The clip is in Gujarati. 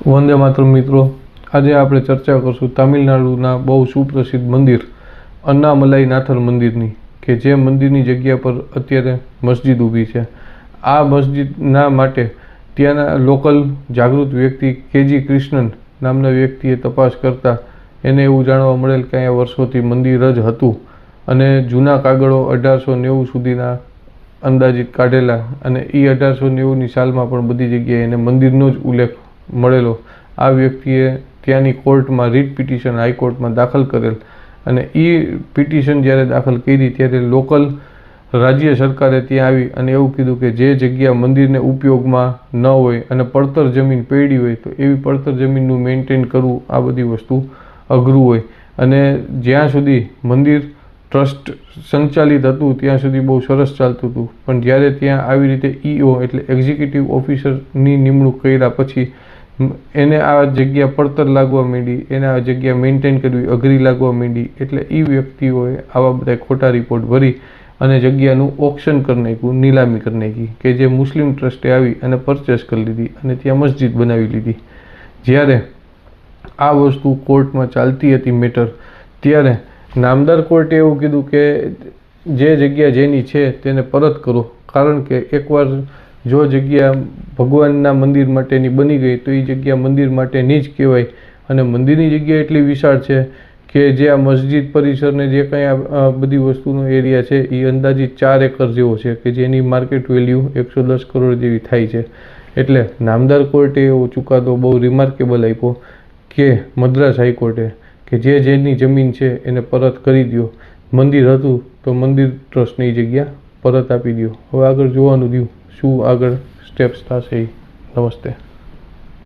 વંદે માતરમ મિત્રો, આજે આપણે ચર્ચા કરશું તામિલનાડુના બહુ સુપ્રસિદ્ધ મંદિર અન્નામલાઈ નાથર મંદિરની, કે જે મંદિરની જગ્યા પર અત્યારે મસ્જિદ ઊભી છે. આ મસ્જિદના માટે ત્યાંના લોકલ જાગૃત વ્યક્તિ કેજી કૃષ્ણન નામના વ્યક્તિએ તપાસ કરતા એને એવું જાણવા મળેલ કે અહીંયા વર્ષોથી મંદિર જ હતું અને જૂના કાગળો 1890 સુધીના અંદાજિત કાઢેલા, અને એ 1890ની સાલમાં પણ બધી જગ્યાએ એને મંદિરનો જ ઉલ્લેખ મળેલો. આ વ્યક્તિએ ત્યાંની કોર્ટમાં રીટ પિટિશન હાઈકોર્ટમાં દાખલ કરેલ, અને એ પિટિશન જ્યારે દાખલ કરી ત્યારે લોકલ રાજ્ય સરકારે ત્યાં આવી અને એવું કીધું કે જે જગ્યા મંદિરને ઉપયોગમાં ન હોય અને પડતર જમીન પડી હોય તો એવી પડતર જમીનનું મેન્ટેન કરવું આ બધી વસ્તુ અઘરું હોય, અને જ્યાં સુધી મંદિર ટ્રસ્ટ સંચાલિત હતું ત્યાં સુધી બહુ સરસ ચાલતું હતું, પણ જ્યારે ત્યાં આવી રીતે EO એટલે એક્ઝિક્યુટિવ ઓફિસરની નિમણૂક કર્યા પછી એને આ જગ્યા પડતર લાગવા માંડી, એને આ જગ્યા મેન્ટેન કરવી અઘરી લાગવા માંડી, એટલે એ વ્યક્તિઓએ આવા બધા ખોટા રિપોર્ટ ભરી અને જગ્યાનું ઓક્શન કરી નાખ્યું, નીલામી કરી નાખી, કે જે મુસ્લિમ ટ્રસ્ટે આવી અને પરચેસ કરી લીધી અને ત્યાં મસ્જિદ બનાવી લીધી. જ્યારે આ વસ્તુ કોર્ટમાં ચાલતી હતી મેટર, ત્યારે નામદાર કોર્ટે એવું કીધું કે જે જગ્યા જેની છે તેને પરત કરો, કારણ કે એકવાર જો જગ્યા ભગવાનના મંદિર માટેની બની ગઈ તો એ જગ્યા મંદિર માટેની જ કહેવાય, અને મંદિરની જગ્યા એટલી વિશાળ છે કે જે આ મસ્જિદ પરિસરને જે કંઈ આ બધી વસ્તુનો એરિયા છે એ અંદાજિત 4 એકર જેવો છે, કે જેની માર્કેટ વેલ્યુ 110 કરોડ જેવી થાય છે. એટલે નામદાર કોર્ટે એવો ચુકાદો બહુ રિમાર્કેબલ આપ્યો કે મદ્રાસ હાઈકોર્ટે, કે જે જેની જમીન છે એને પરત કરી દો, મંદિર હતું તો મંદિર ટ્રસ્ટને એ જગ્યા પરત આપી દો. હવે આગળ જોવાનું રહ્યું શું આગળ સ્ટેપ્સ થશે. નમસ્તે.